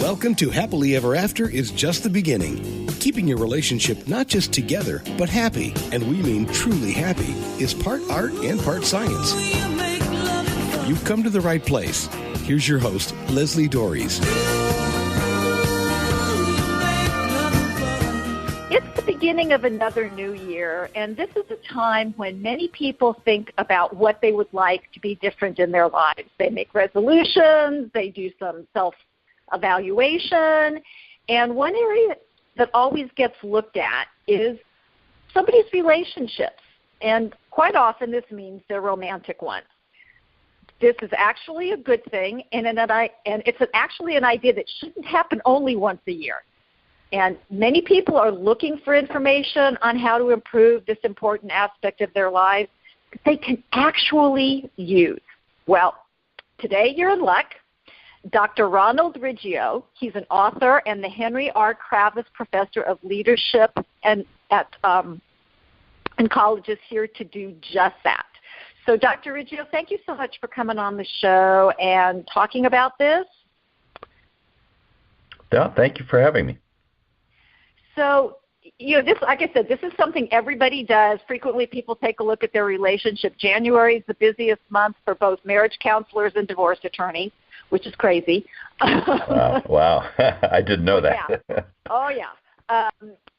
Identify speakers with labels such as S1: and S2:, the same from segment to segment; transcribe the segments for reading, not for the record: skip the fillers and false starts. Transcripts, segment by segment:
S1: Welcome to Happily Ever After is just the beginning. Keeping your relationship not just together, but happy, and we mean truly happy, is part art and part science. You've come to the right place. Here's your host, Leslie Dories.
S2: It's the beginning of another new year, and this is a time when many people think about what they would like to be different in their lives. They make resolutions, they do some self-evaluation, and one area that always gets looked at is somebody's relationships, and quite often this means they're romantic ones. This is actually a good thing, and it's actually an idea that shouldn't happen only once a year. And many people are looking for information on how to improve this important aspect of their lives that they can actually use. Well, today you're in luck. Dr. Ronald Riggio, he's an author and the Henry R. Kravis Professor of Leadership in college, is here to do just that. So, Dr. Riggio, thank you so much for coming on the show and talking about this.
S3: Yeah, thank you for having me.
S2: So, this, like I said, this is something everybody does. Frequently, people take a look at their relationship. January is the busiest month for both marriage counselors and divorce attorneys, which is crazy.
S3: Wow. I didn't know that.
S2: Yeah. Oh, yeah.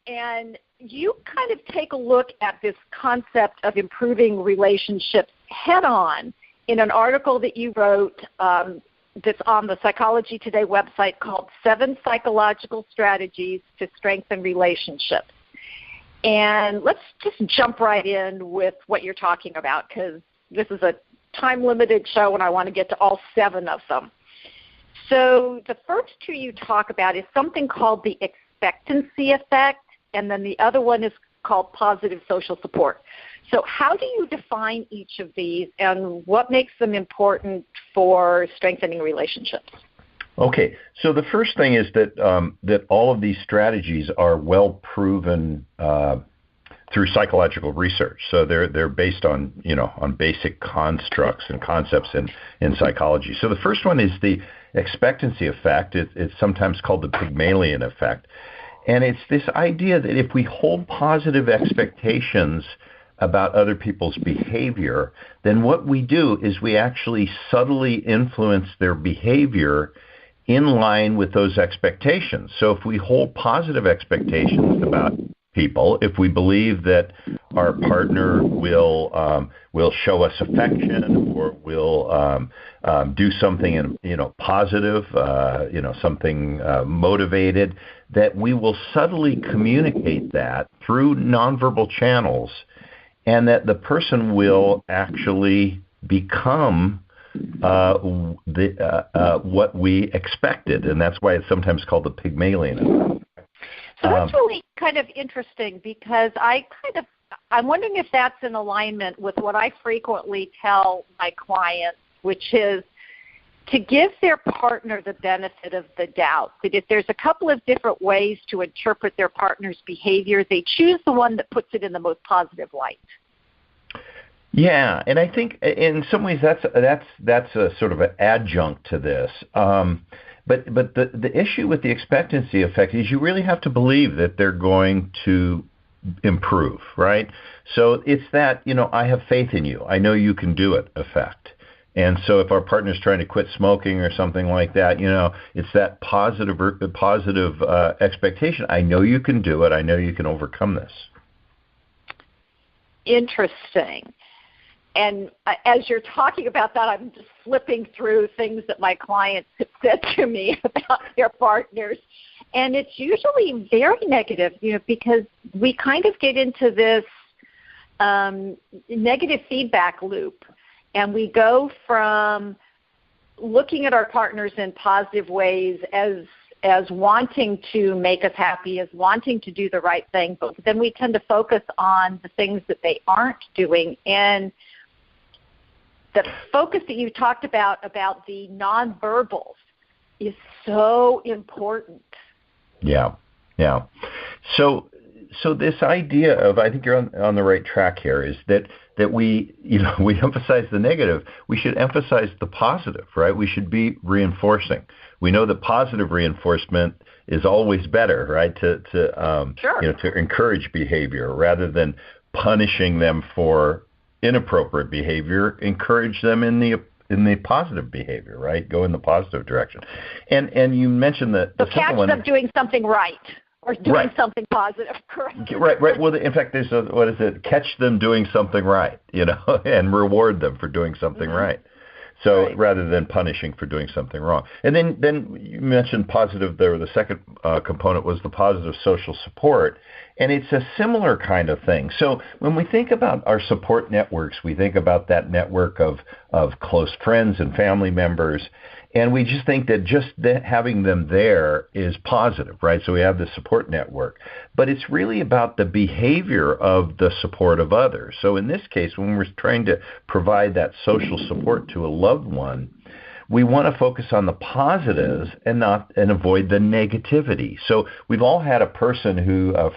S2: And you kind of take a look at this concept of improving relationships head-on in an article that you wrote that's on the Psychology Today website called 7 Psychological Strategies to Strengthen Relationships. And let's just jump right in with what you're talking about, because this is a time-limited show and I want to get to all 7 of them. So the first 2 you talk about is something called the expectancy effect, and then the other one is called positive social support. So how do you define each of these, and what makes them important for strengthening relationships?
S3: Okay, so the first thing is that that all of these strategies are well proven through psychological research. So they're based on on basic constructs and concepts in psychology. So the first one is the expectancy effect. It's sometimes called the Pygmalion effect. And it's this idea that if we hold positive expectations about other people's behavior, then what we do is we actually subtly influence their behavior in line with those expectations. So if we hold positive expectations about people, if we believe that our partner will show us affection or will do something positive, something motivated, that we will subtly communicate that through nonverbal channels, and that the person will actually become what we expected, and that's why it's sometimes called the Pygmalion effect.
S2: So that's really kind of interesting, because I'm wondering if that's in alignment with what I frequently tell my clients, which is to give their partner the benefit of the doubt. That if there's a couple of different ways to interpret their partner's behavior, they choose the one that puts it in the most positive light.
S3: Yeah, and I think in some ways that's a sort of an adjunct to this. But the issue with the expectancy effect is you really have to believe that they're going to improve, right? So it's that, I have faith in you. I know you can do it effect. And so if our partner's trying to quit smoking or something like that, it's that positive expectation. I know you can do it. I know you can overcome this.
S2: Interesting. And as you're talking about that, I'm just flipping through things that my clients have said to me about their partners. And it's usually very negative, because we kind of get into this negative feedback loop. And we go from looking at our partners in positive ways as wanting to make us happy, as wanting to do the right thing, but then we tend to focus on the things that they aren't doing. And the focus that you talked about the nonverbals is so important.
S3: Yeah. So so this idea of, I think you're on the right track here, is that we we emphasize the negative. We should emphasize the positive, right? We should be reinforcing. We know that positive reinforcement is always better, right? To encourage behavior rather than punishing them for inappropriate behavior. Encourage them in the positive behavior, right? Go in the positive direction. And you mentioned that
S2: so catch them doing something right or doing something positive, correct?
S3: Right. Well, in fact, there's catch them doing something right, and reward them for doing something right. So rather than punishing for doing something wrong. And then you mentioned positive there. The second component was the positive social support. And it's a similar kind of thing. So when we think about our support networks, we think about that network of close friends and family members. And we just think that having them there is positive, right? So we have the support network. But it's really about the behavior of the support of others. So in this case, when we're trying to provide that social support to a loved one, we want to focus on the positives and avoid the negativity. So we've all had a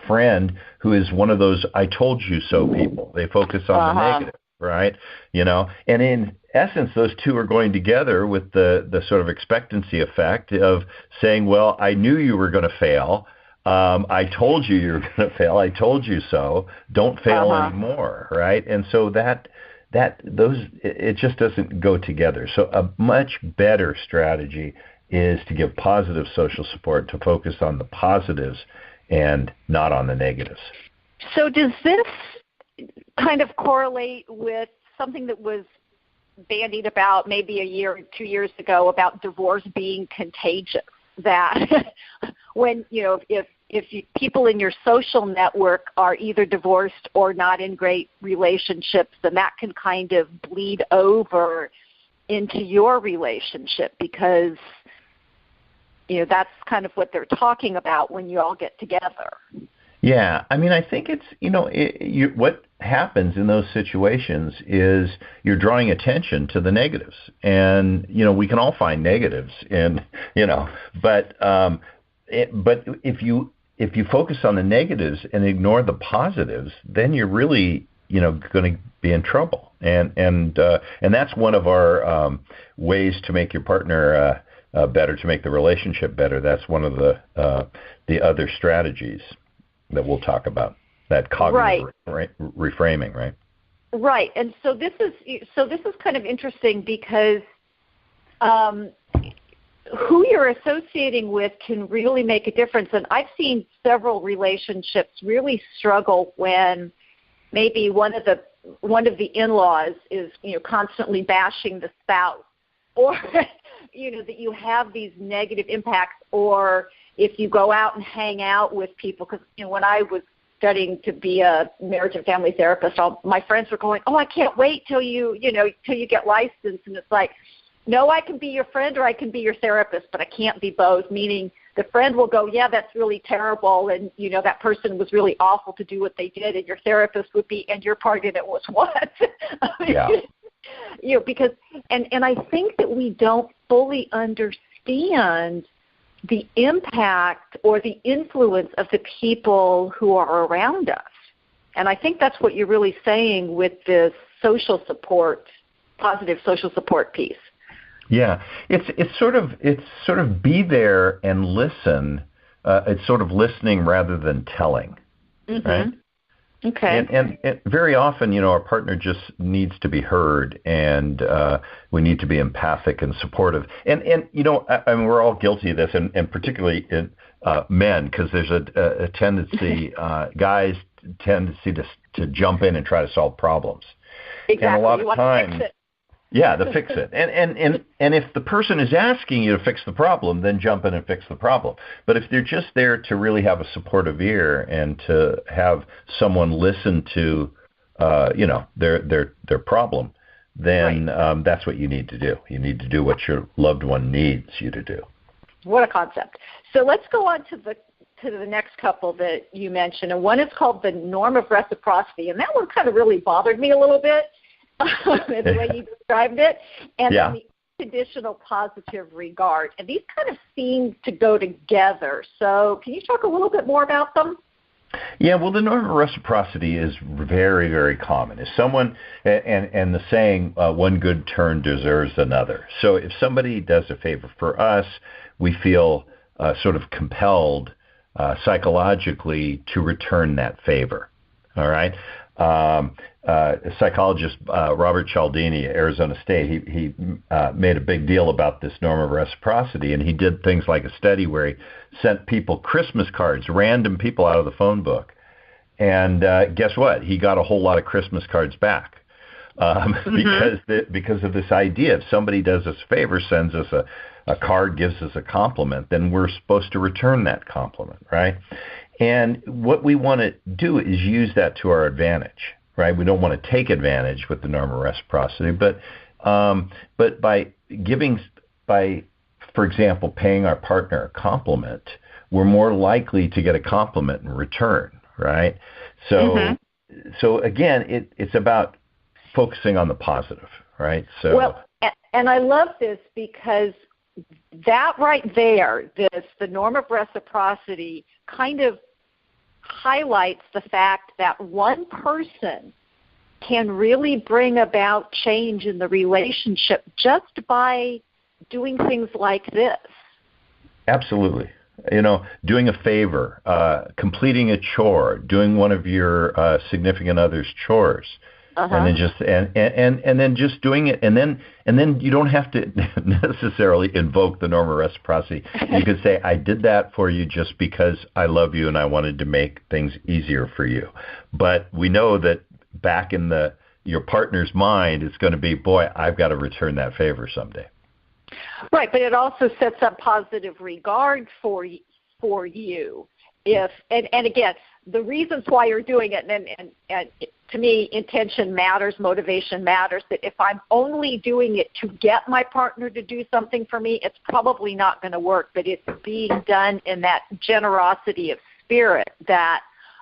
S3: friend who is one of those "I told you so" people. They focus on the negative, right? And in essence, those two are going together with the sort of expectancy effect of saying, "Well, I knew you were going to fail. I told you were going to fail. I told you so. Don't fail anymore," right? And so it just doesn't go together. So a much better strategy is to give positive social support, to focus on the positives and not on the negatives.
S2: So does this kind of correlate with something that was bandied about maybe a year or 2 years ago about divorce being contagious? That when, if people in your social network are either divorced or not in great relationships, then that can kind of bleed over into your relationship because, that's kind of what they're talking about when you all get together.
S3: Yeah. I mean, I think it's, what happens in those situations is you're drawing attention to the negatives. And, we can all find negatives but if you focus on the negatives and ignore the positives, then you're really, going to be in trouble. And that's one of our ways to make your partner better, to make the relationship better. That's one of the other strategies that we'll talk about, that cognitive reframing, right?
S2: Right. And so this is kind of interesting because who you're associating with can really make a difference. And I've seen several relationships really struggle when maybe one of the in-laws is, constantly bashing the spouse, or that you have these negative impacts, or if you go out and hang out with people, because when I was studying to be a marriage and family therapist, all my friends were going, "Oh, I can't wait till you get licensed," and it's like, no, I can be your friend or I can be your therapist, but I can't be both, meaning the friend will go, "Yeah, that's really terrible, and, that person was really awful to do what they did," and your therapist would be, "And your part in it was what?" Because, and I think that we don't fully understand the impact or the influence of the people who are around us. And I think that's what you're really saying with this social support, positive social support piece.
S3: Yeah, it's sort of be there and listen. It's sort of listening rather than telling, right?
S2: Okay.
S3: And very often, our partner just needs to be heard, and we need to be empathic and supportive. And I mean, we're all guilty of this, and particularly in men, because there's a tendency, guys' tendency to jump in and try to solve problems.
S2: Exactly.
S3: And a lot of times.
S2: Fix it.
S3: Yeah, to fix it. And if the person is asking you to fix the problem, then jump in and fix the problem. But if they're just there to really have a supportive ear and to have someone listen to, their problem, then that's what you need to do. You need to do what your loved one needs you to do.
S2: What a concept. So let's go on to the next couple that you mentioned. And one is called the norm of reciprocity. And that one kind of really bothered me a little bit. The way you described it, and then the unconditional positive regard. And these kind of seem to go together. So can you talk a little bit more about them?
S3: Yeah, well, the norm of reciprocity is very, very common. If someone, and the saying, one good turn deserves another. So if somebody does a favor for us, we feel sort of compelled psychologically to return that favor. All right? Psychologist Robert Cialdini, Arizona State, he made a big deal about this norm of reciprocity, and he did things like a study where he sent people Christmas cards, random people out of the phone book. And guess what? He got a whole lot of Christmas cards back because of this idea. If somebody does us a favor, sends us a card, gives us a compliment, then we're supposed to return that compliment, right? And what we want to do is use that to our advantage, right? We don't want to take advantage with the norm of reciprocity, but by giving, for example, paying our partner a compliment, we're more likely to get a compliment in return, right? So, so again, it's about focusing on the positive, right? So,
S2: well, and I love this because that right there, the norm of reciprocity kind of highlights the fact that one person can really bring about change in the relationship just by doing things like this.
S3: Absolutely. You know, doing a favor, completing a chore, doing one of your significant other's chores, and then just and then just doing it, and then you don't have to necessarily invoke the norm of reciprocity. You could say, I did that for you just because I love you and I wanted to make things easier for you. But we know that back in your partner's mind, it's going to be, boy, I've got to return that favor someday.
S2: Right, but it also sets up positive regard for you. If and again, the reasons why you're doing it, and to me, intention matters, motivation matters. That if I'm only doing it to get my partner to do something for me, it's probably not going to work. But it's being done in that generosity of spirit that,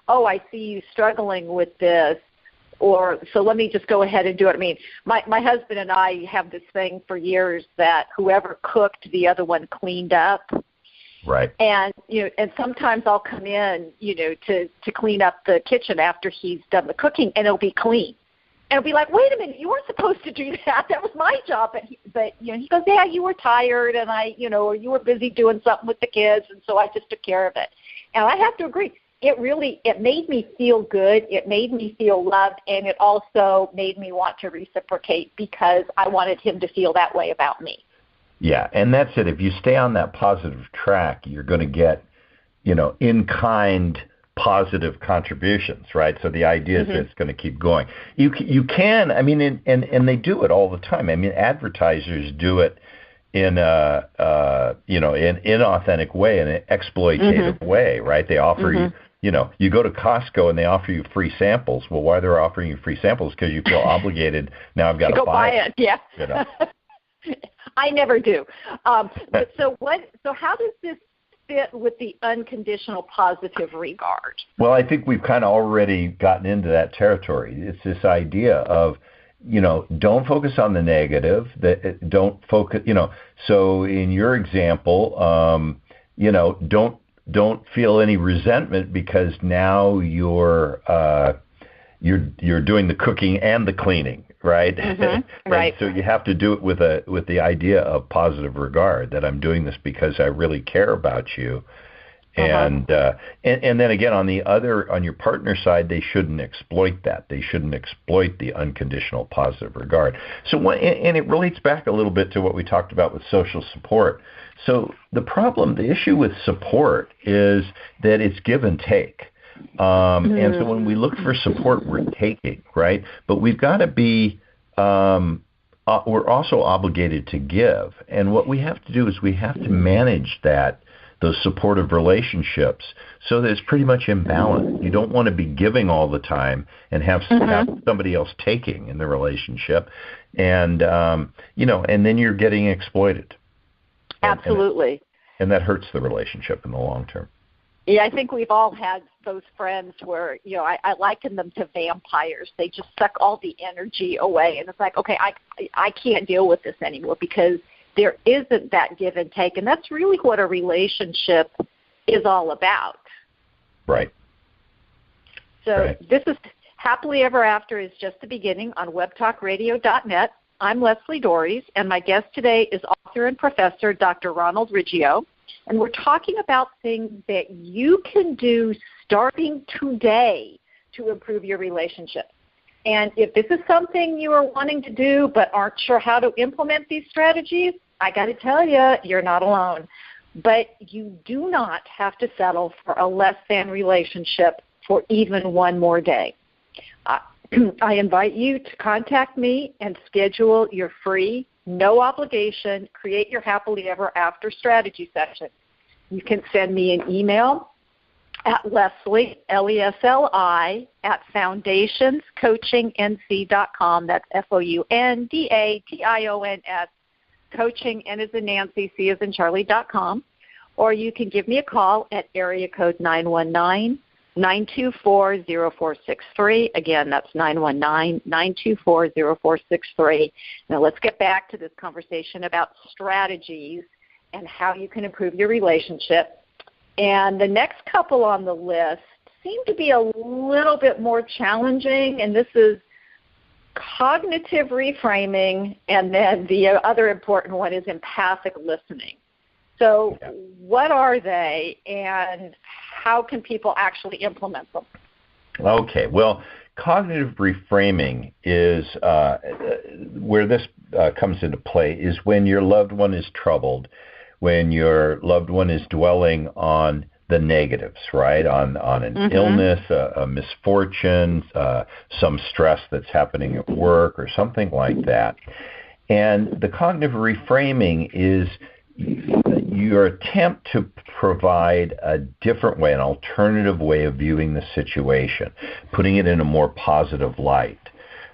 S2: oh, I see you struggling with this, or so let me just go ahead and do it. I mean, my husband and I have this thing for years that whoever cooked, the other one cleaned up.
S3: Right.
S2: And and sometimes I'll come in, to clean up the kitchen after he's done the cooking, and it'll be clean. And it'll be like, wait a minute, you weren't supposed to do that. That was my job. But he goes, yeah, you were tired, and or you were busy doing something with the kids, and so I just took care of it. And I have to agree, it made me feel good. It made me feel loved, and it also made me want to reciprocate because I wanted him to feel that way about me.
S3: Yeah, and that's it. If you stay on that positive track, you're going to get, in-kind positive contributions, right? So the idea is that it's going to keep going. You can, I mean, and they do it all the time. I mean, advertisers do it in an inauthentic way, in an exploitative way, right? They offer you, you go to Costco and they offer you free samples. Well, why they're offering you free samples? Because you feel obligated. Now I've got to buy it.
S2: Yeah. I never do. But so how does this fit with the unconditional positive regard? Well,
S3: I think we've kind of already gotten into that territory. It's this idea of, don't focus on the negative. Don't focus, so in your example, don't feel any resentment because now you're doing the cooking and the cleaning, right?
S2: Right.
S3: So you have to do it with the idea of positive regard, that I'm doing this because I really care about you. And then again, on your partner side, they shouldn't exploit that. They shouldn't exploit the unconditional positive regard. So, and it relates back a little bit to what we talked about with social support. So the issue with support is that it's give and take. And so when we look for support, we're taking, right? But we've got to be, we're also obligated to give. And what we have to do is we have to manage those supportive relationships so that it's pretty much in balance. You don't want to be giving all the time and have somebody else taking in the relationship. And, and then you're getting exploited.
S2: Absolutely.
S3: And that hurts the relationship in the long term.
S2: Yeah, I think we've all had those friends where, I liken them to vampires. They just suck all the energy away. And it's like, okay, I can't deal with this anymore because there isn't that give and take. And that's really what a relationship is all about.
S3: Right.
S2: So This is Happily Ever After is just the beginning on webtalkradio.net. I'm Leslie Dories, and my guest today is author and professor Dr. Ronald Riggio, and we're talking about things that you can do starting today to improve your relationship. And if this is something you are wanting to do but aren't sure how to implement these strategies, I got to tell you, you're not alone. But you do not have to settle for a less than relationship for even one more day. I invite you to contact me and schedule your free, no obligation, Create Your Happily Ever After strategy session. You can send me an email at Leslie, Lesli, at foundationscoachingnc.com. That's FOUNDATIONS, coaching, N as in Nancy, C as in Charlie.com. Or you can give me a call at area code 919-924-0463. Again, that's 919-924-0463. Now let's get back to this conversation about strategies and how you can improve your relationship. And the next couple on the list seem to be a little bit more challenging, and this is cognitive reframing, and then the other important one is empathic listening. So what are they, and how can people actually implement them?
S3: Okay, well, cognitive reframing is where this comes into play is when your loved one is troubled, when your loved one is dwelling on the negatives, right, on an illness, a misfortune, some stress that's happening at work or something like that. And the cognitive reframing is your attempt to provide a different way, an alternative way of viewing the situation, putting it in a more positive light,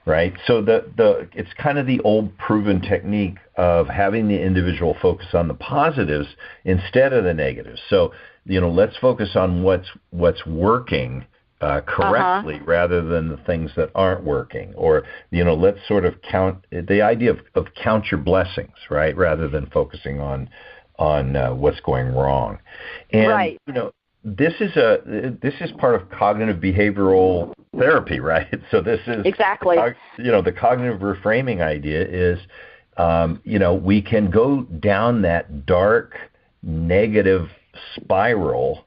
S3: right? So it's kind of the old proven technique of having the individual focus on the positives instead of the negatives. So, let's focus on what's working correctly rather than the things that aren't working. Or, let's sort of count the idea of count your blessings, right, rather than focusing on what's going wrong. And, this is part of cognitive behavioral therapy, right? So this is
S2: exactly,
S3: the cognitive reframing idea is, we can go down that dark, negative spiral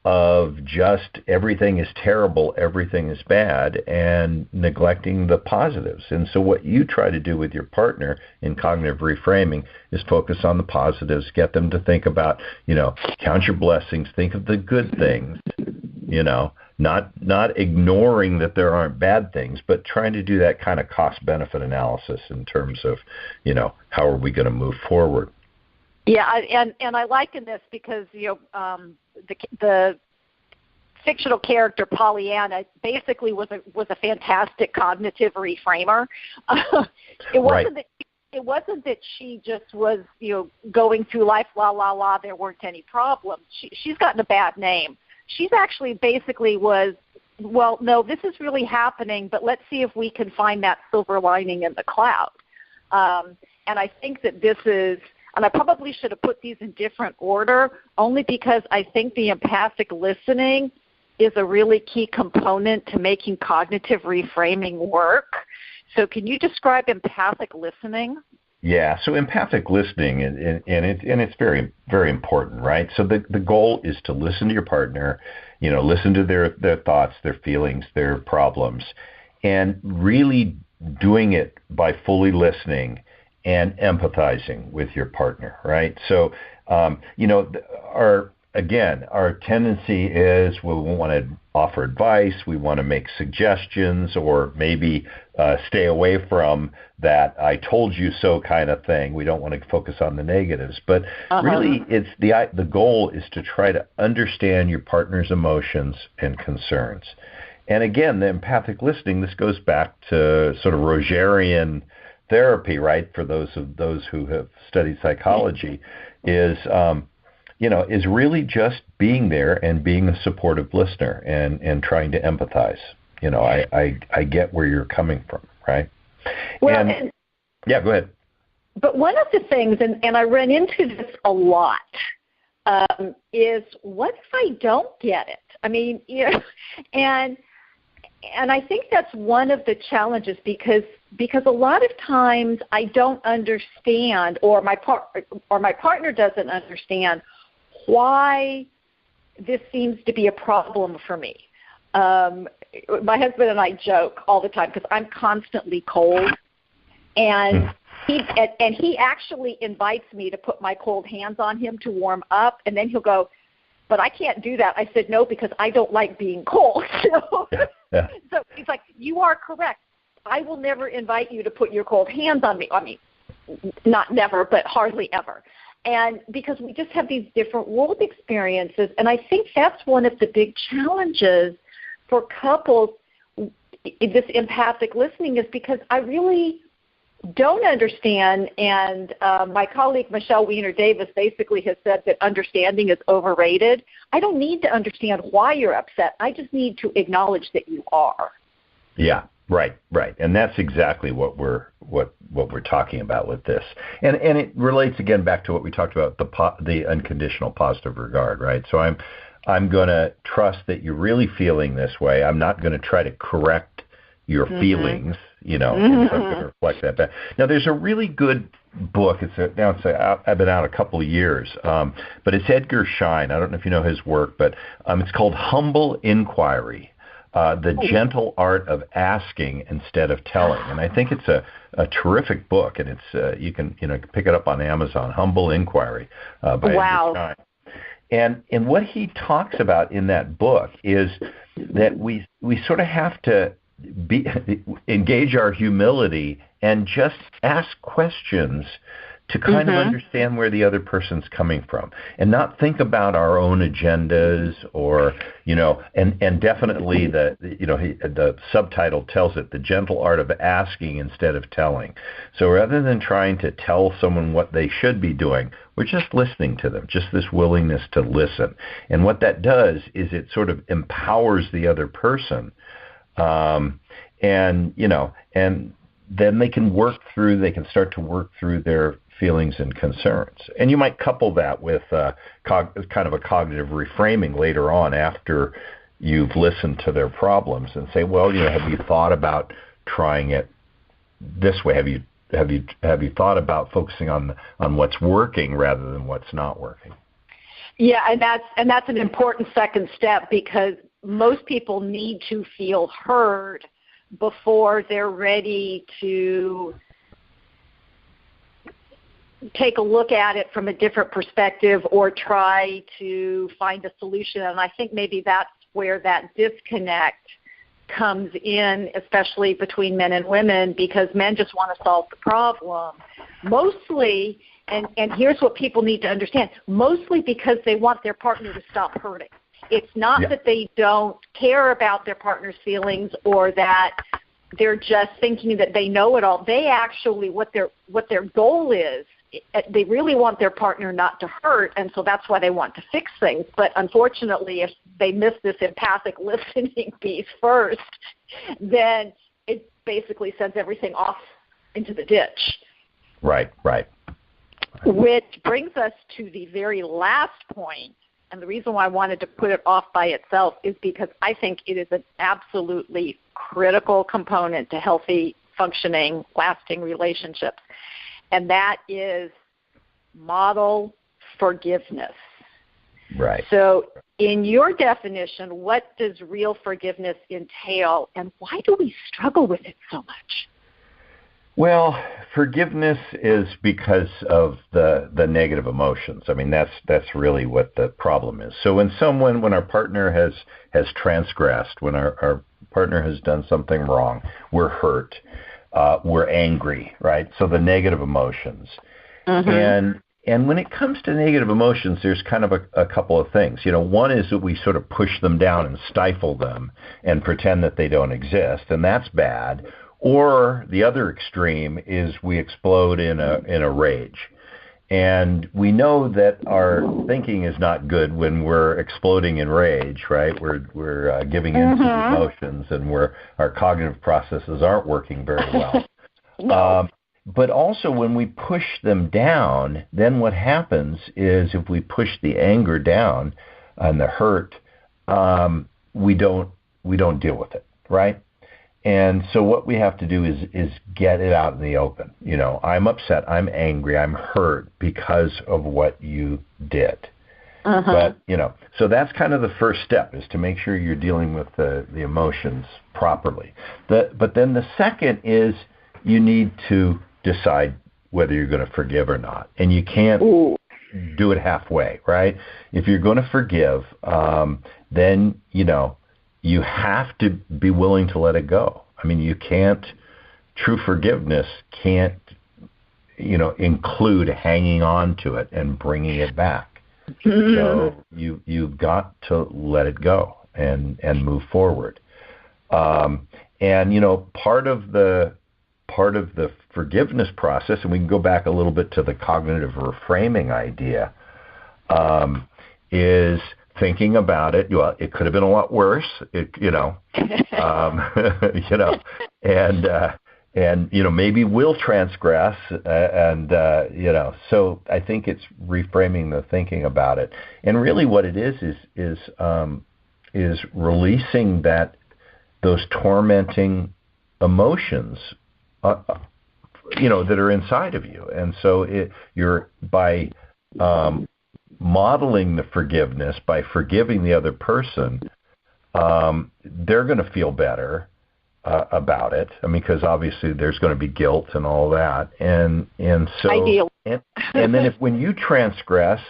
S3: of just everything is terrible, everything is bad, and neglecting the positives. And so what you try to do with your partner in cognitive reframing is focus on the positives, get them to think about, count your blessings, think of the good things, not ignoring that there aren't bad things, but trying to do that kind of cost-benefit analysis in terms of, how are we going to move forward.
S2: Yeah, and I liken this because the fictional character Pollyanna basically was a fantastic cognitive reframer. It wasn't that she just was going through life la la la. There weren't any problems. She's gotten a bad name. She's actually basically was, well, no, this is really happening, but let's see if we can find that silver lining in the cloud. And I think that this is. And I probably should have put these in different order, only because I think the empathic listening is a really key component to making cognitive reframing work. So can you describe empathic listening?
S3: Yeah, so empathic listening, and it's very, very important, right? So the goal is to listen to your partner, listen to their thoughts, their feelings, their problems, and really doing it by fully listening and empathizing with your partner, right? So, our tendency is we want to offer advice, we want to make suggestions, or maybe stay away from that "I told you so" kind of thing. We don't want to focus on the negatives, but really, it's the goal is to try to understand your partner's emotions and concerns. And again, the empathic listening. This goes back to sort of Rogerian therapy, right? For those who have studied psychology, is really just being there and being a supportive listener and trying to empathize. I get where you're coming from, right?
S2: Well,
S3: yeah, go ahead.
S2: But one of the things, and I run into this a lot, is what if I don't get it? I mean, and and I think that's one of the challenges because a lot of times I don't understand, or my partner doesn't understand why this seems to be a problem for me. My husband and I joke all the time because I'm constantly cold, and he actually invites me to put my cold hands on him to warm up, and then he'll go, "But I can't do that." I said, "No, because I don't like being cold." So he's like, "You are correct. I will never invite you to put your cold hands on me." I mean, not never, but hardly ever. And because we just have these different world experiences, and I think that's one of the big challenges for couples, this empathic listening, is because I really don't understand, and my colleague Michelle Weiner-Davis basically has said that understanding is overrated. I don't need to understand why you're upset. I just need to acknowledge that you are.
S3: Yeah, right. And that's exactly what we're talking about with this. And it relates again back to what we talked about, the unconditional positive regard, right? So I'm going to trust that you're really feeling this way. I'm not going to try to correct your feelings, and so I'm going to reflect that back. Now, there's a really good book. I've been out a couple of years, but it's Edgar Schein. I don't know if you know his work, but it's called Humble Inquiry, The Gentle Art of Asking Instead of Telling. And I think it's a terrific book, and it's you can pick it up on Amazon, Humble Inquiry by Edgar Schein. And what he talks about in that book is that we sort of have to engage our humility and just ask questions to kind of understand where the other person's coming from, and not think about our own agendas, or and definitely the subtitle tells it, the gentle art of asking instead of telling. So rather than trying to tell someone what they should be doing, we're just listening to them, just this willingness to listen. And what that does is it sort of empowers the other person. And then they can start to work through their feelings and concerns. And you might couple that with kind of a cognitive reframing later on after you've listened to their problems, and say, well, have you thought about trying it this way? Have you thought about focusing on what's working rather than what's not working?
S2: Yeah, and that's an important second step, because most people need to feel heard before they're ready to take a look at it from a different perspective or try to find a solution. And I think maybe that's where that disconnect comes in, especially between men and women, because men just want to solve the problem. Mostly, and here's what people need to understand, mostly because they want their partner to stop hurting. It's not that they don't care about their partner's feelings or that they're just thinking that they know it all. They actually, what their goal is, they really want their partner not to hurt, and so that's why they want to fix things. But unfortunately, if they miss this empathic listening piece first, then it basically sends everything off into the ditch.
S3: Right.
S2: Which brings us to the very last point. And the reason why I wanted to put it off by itself is because I think it is an absolutely critical component to healthy, functioning, lasting relationships. And that is model forgiveness.
S3: Right.
S2: So in your definition, what does real forgiveness entail, and why do we struggle with it so much?
S3: Well, forgiveness is because of the negative emotions. I mean, that's really what the problem is. So when our partner has transgressed, when our partner has done something wrong, we're hurt, we're angry, right? So the negative emotions. And when it comes to negative emotions, there's kind of a couple of things. One is that we sort of push them down and stifle them and pretend that they don't exist, and that's bad. Or the other extreme is we explode in a rage. And we know that our thinking is not good when we're exploding in rage, right? We're giving in to the emotions, and our cognitive processes aren't working very well.
S2: No.
S3: But also when we push them down, then what happens is if we push the anger down and the hurt, we don't deal with it. right? And so what we have to do is get it out in the open. You know, I'm upset, I'm angry, I'm hurt because of what you did. But, you know, so that's kind of the first step, is to make sure you're dealing with the emotions properly. But then the second is you need to decide whether you're going to forgive or not. And you can't do it halfway, right? If you're going to forgive, then, you know, you have to be willing to let it go. I mean, true forgiveness can't, you know, include hanging on to it and bringing it back. So you've got to let it go and move forward. And, you know, part of the forgiveness process, and we can go back a little bit to the cognitive reframing idea, is thinking about it. Well, it could have been a lot worse, you know, you know, and you know, maybe we'll transgress, and you know. So I think it's reframing the thinking about it, and really what it is releasing those tormenting emotions, you know, that are inside of you, and so you're by modeling the forgiveness, by forgiving the other person, they're going to feel better about it. I mean, because obviously there's going to be guilt and all that, and so
S2: ideal.
S3: and then when you transgress,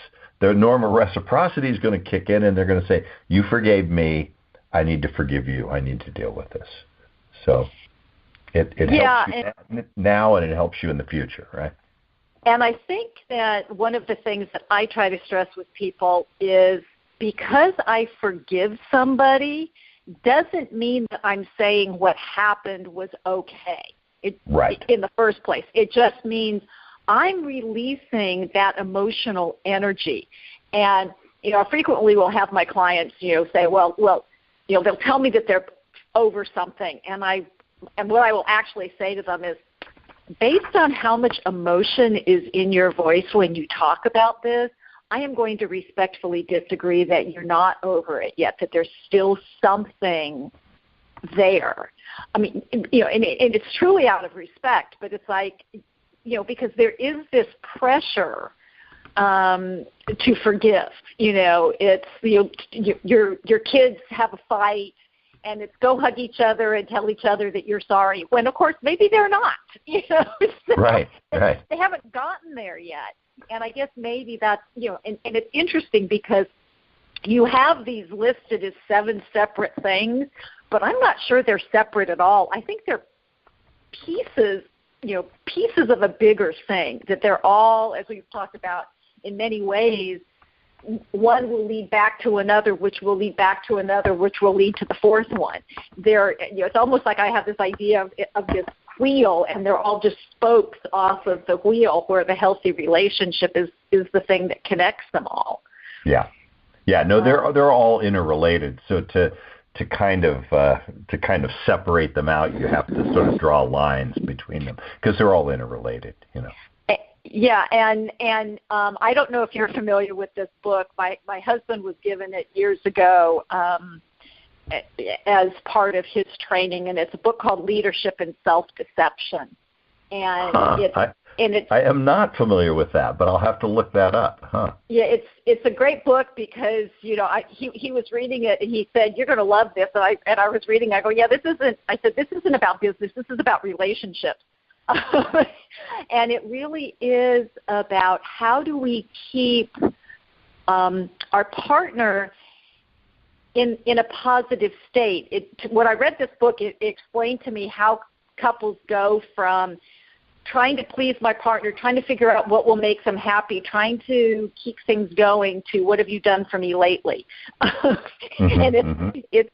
S3: the normal reciprocity is going to kick in, and they're going to say, "You forgave me, I need to forgive you. I need to deal with this." So it helps you now, and it helps you in the future, right?
S2: And I think that one of the things that I try to stress with people is, because I forgive somebody doesn't mean that I'm saying what happened was okay in the first place. It just means I'm releasing that emotional energy. And, you know, frequently we'll have my clients, you know, say, well, you know, they'll tell me that they're over something. And what I will actually say to them is, based on how much emotion is in your voice when you talk about this, I am going to respectfully disagree that you're not over it yet, that there's still something there. I mean, you know, and it's truly out of respect, but it's like, you know, because there is this pressure to forgive. You know, it's, you know, your kids have a fight, and it's go hug each other and tell each other that you're sorry, when, of course, maybe they're not. You know, so
S3: right.
S2: They haven't gotten there yet. And I guess maybe that's, you know, and it's interesting because you have these listed as 7 separate things, but I'm not sure they're separate at all. I think they're pieces of a bigger thing, that they're all, as we've talked about, in many ways, one will lead back to another, which will lead back to another, which will lead to the fourth one. It's almost like I have this idea of this wheel, and they're all just spokes off of the wheel, where the healthy relationship is the thing that connects them all.
S3: Yeah. No, they're all interrelated. So to kind of separate them out, you have to sort of draw lines between them, because they're all interrelated. You know.
S2: Yeah, and I don't know if you're familiar with this book. My husband was given it years ago as part of his training, and it's a book called Leadership and Self-Deception. And I am not familiar with that, but I'll have to look that up. Huh? Yeah, it's a great book because, you know, he was reading it and he said, "You're going to love this," and I was reading. I go, "Yeah, this isn't about business. This is about relationships." And it really is about how do we keep our partner in a positive state. When I read this book, it explained to me how couples go from trying to please my partner, trying to figure out what will make them happy, trying to keep things going, to what have you done for me lately? And it's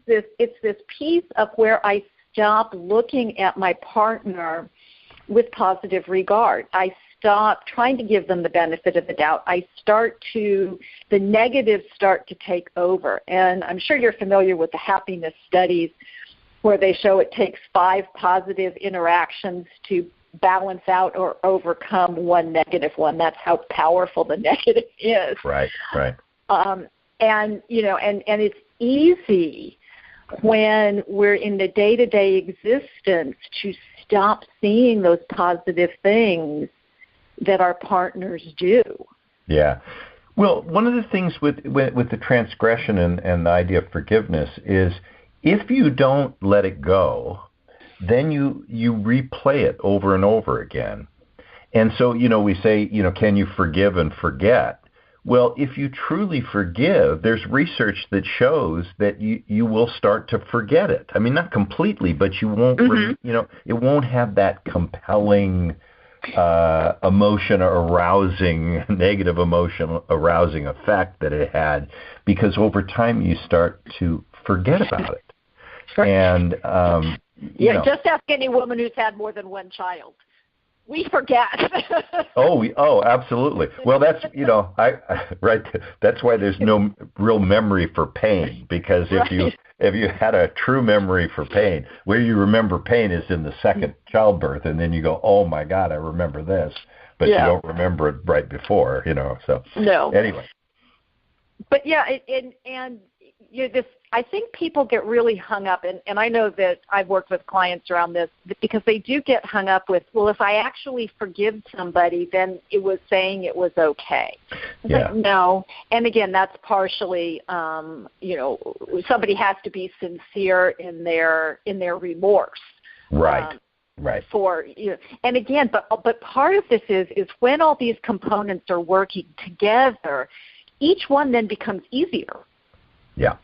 S2: this piece of where I stop looking at my partner with positive regard. I stop trying to give them the benefit of the doubt. The negatives start to take over. And I'm sure you're familiar with the happiness studies, where they show it takes 5 positive interactions to balance out or overcome one negative one. That's how powerful the negative is.
S3: Right.
S2: And, you know, and it's easy when we're in the day-to-day existence to stop seeing those positive things that our partners do.
S3: Yeah. Well, one of the things with the transgression and the idea of forgiveness is if you don't let it go, then you replay it over and over again. And so, we say, can you forgive and forget? Well, if you truly forgive, there's research that shows that you will start to forget it. I mean, not completely, but you won't, it won't have that compelling negative emotion arousing effect that it had, because over time you start to forget about it.
S2: Sure.
S3: And,
S2: just ask any woman who's had more than one child. We forget.
S3: Oh, absolutely. Well, that's right. That's why there's no real memory for pain, because if you had a true memory for pain, where you remember pain is in the second childbirth, and then you go, oh my God, I remember this, but you don't remember it right before, So
S2: no.
S3: Anyway.
S2: But this. I think people get really hung up, and I know that I've worked with clients around this, because they do get hung up with, well, if I actually forgive somebody, then it was saying it was okay. Like, no. And again, that's partially, somebody has to be sincere in their remorse.
S3: Right. Right.
S2: And again, but part of this is when all these components are working together, each one then becomes easier.
S3: Yeah.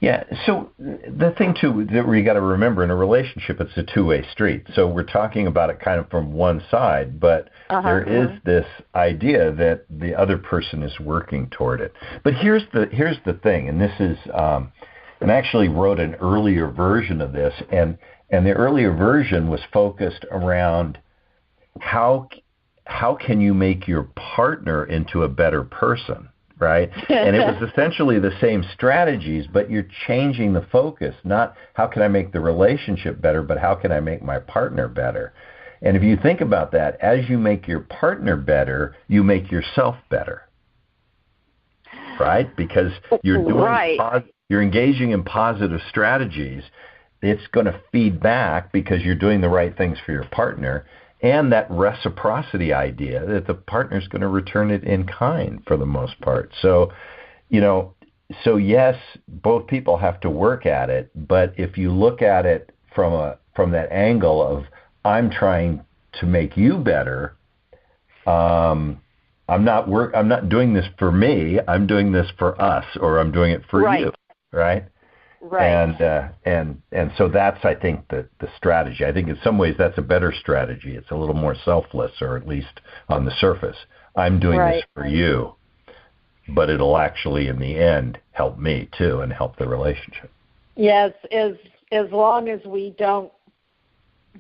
S3: Yeah. So the thing, too, that we got to remember, in a relationship, it's a two-way street. So we're talking about it kind of from one side, but there is this idea that the other person is working toward it. But here's the thing, and this is, and I actually wrote an earlier version of this, and the earlier version was focused around how can you make your partner into a better person? Right? And it was essentially the same strategies, but you're changing the focus, not how can I make the relationship better, but how can I make my partner better? And if you think about that, as you make your partner better, you make yourself better. Right? Because you're you're engaging in positive strategies. It's going to feed back because you're doing the right things for your partner. And that reciprocity idea that the partner's going to return it in kind for the most part. So, yes, both people have to work at it. But if you look at it from that angle of I'm trying to make you better, I'm not doing this for me. I'm doing this for us, or I'm doing it for you. Right. Right. And so that's, I think, the strategy. I think in some ways that's a better strategy. It's a little more selfless, or at least on the surface. I'm doing this for you, but it'll actually, in the end, help me too and help the relationship.
S2: Yes, as long as we don't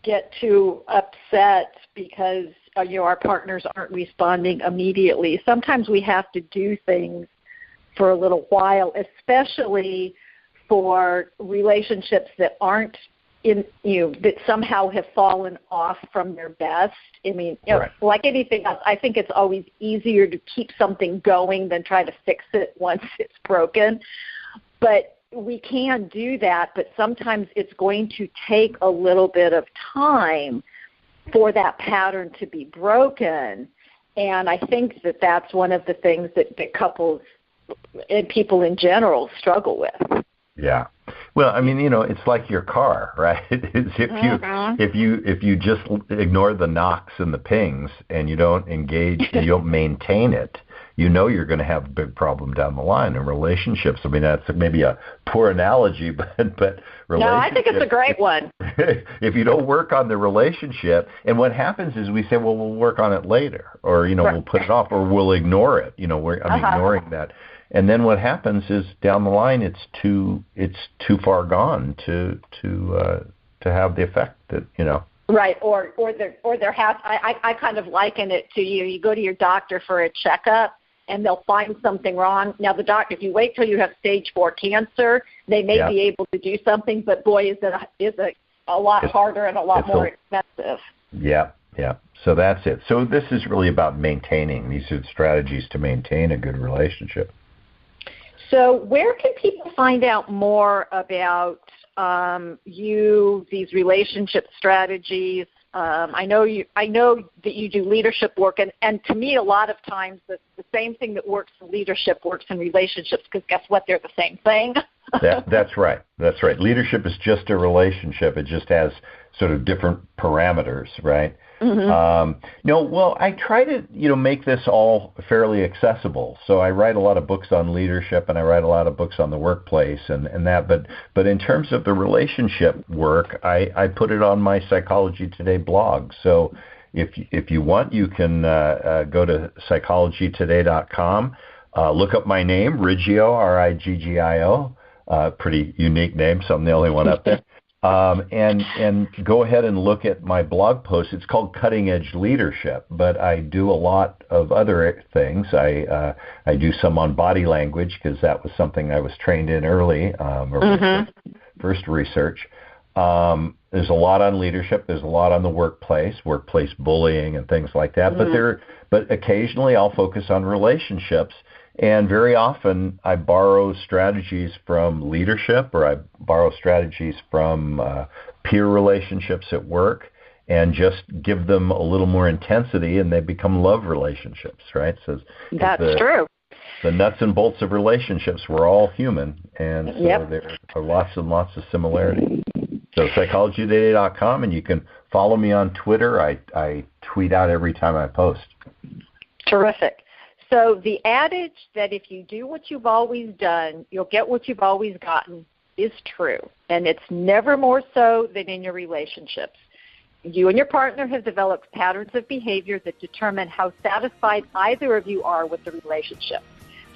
S2: get too upset because our partners aren't responding immediately. Sometimes we have to do things for a little while, especially for relationships that aren't that somehow have fallen off from their best. I mean, like anything else, I think it's always easier to keep something going than try to fix it once it's broken. But we can do that, but sometimes it's going to take a little bit of time for that pattern to be broken. And I think that that's one of the things that couples and people in general struggle with.
S3: Yeah. Well, I mean, it's like your car, right? If you just ignore the knocks and the pings and you don't engage, you don't maintain it, you're going to have a big problem down the line in relationships. I mean, that's maybe a poor analogy, but relationships.
S2: No, I think it's a great one.
S3: If you don't work on the relationship, and what happens is we say, well, we'll work on it later, or we'll put it off, or we'll ignore it. I'm ignoring that. And then what happens is down the line, it's too far gone to have the effect that.
S2: Right, or there has. I kind of liken it to you go to your doctor for a checkup and they'll find something wrong. Now the doctor, if you wait till you have stage 4 cancer, they may be able to do something, but boy, is it a lot harder and a lot more expensive.
S3: Yeah. Yeah. So that's it. So this is really about maintaining. These are strategies to maintain a good relationship.
S2: So where can people find out more about you, these relationship strategies? I know that you do leadership work, and to me, a lot of times the same thing that works in leadership works in relationships, because guess what? They're the same thing.
S3: That's right. That's right. Leadership is just a relationship. It just has sort of different parameters, right? Well, I try to, make this all fairly accessible. So I write a lot of books on leadership, and I write a lot of books on the workplace and that. But in terms of the relationship work, I put it on my Psychology Today blog. So if you want, you can go to psychologytoday.com, look up my name, Riggio, Riggio. Pretty unique name, so I'm the only one up there. And go ahead and look at my blog post. It's called Cutting Edge Leadership, but I do a lot of other things. I do some on body language, because that was something I was trained in early, first research. There's a lot on leadership. There's a lot on the workplace bullying and things like that. But occasionally I'll focus on relationships. And very often I borrow strategies from leadership, or I borrow strategies from peer relationships at work, and just give them a little more intensity, and they become love relationships, right? So
S2: that's true.
S3: The nuts and bolts of relationships, we're all human, and so there are lots and lots of similarities. So psychologytoday.com, and you can follow me on Twitter. I tweet out every time I post.
S2: Terrific. So the adage that if you do what you've always done, you'll get what you've always gotten is true. And it's never more so than in your relationships. You and your partner have developed patterns of behavior that determine how satisfied either of you are with the relationship.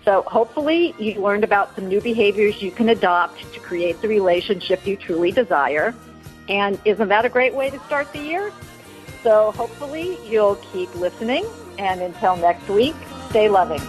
S2: So hopefully you learned about some new behaviors you can adopt to create the relationship you truly desire. And isn't that a great way to start the year? So hopefully you'll keep listening. And until next week, stay loving.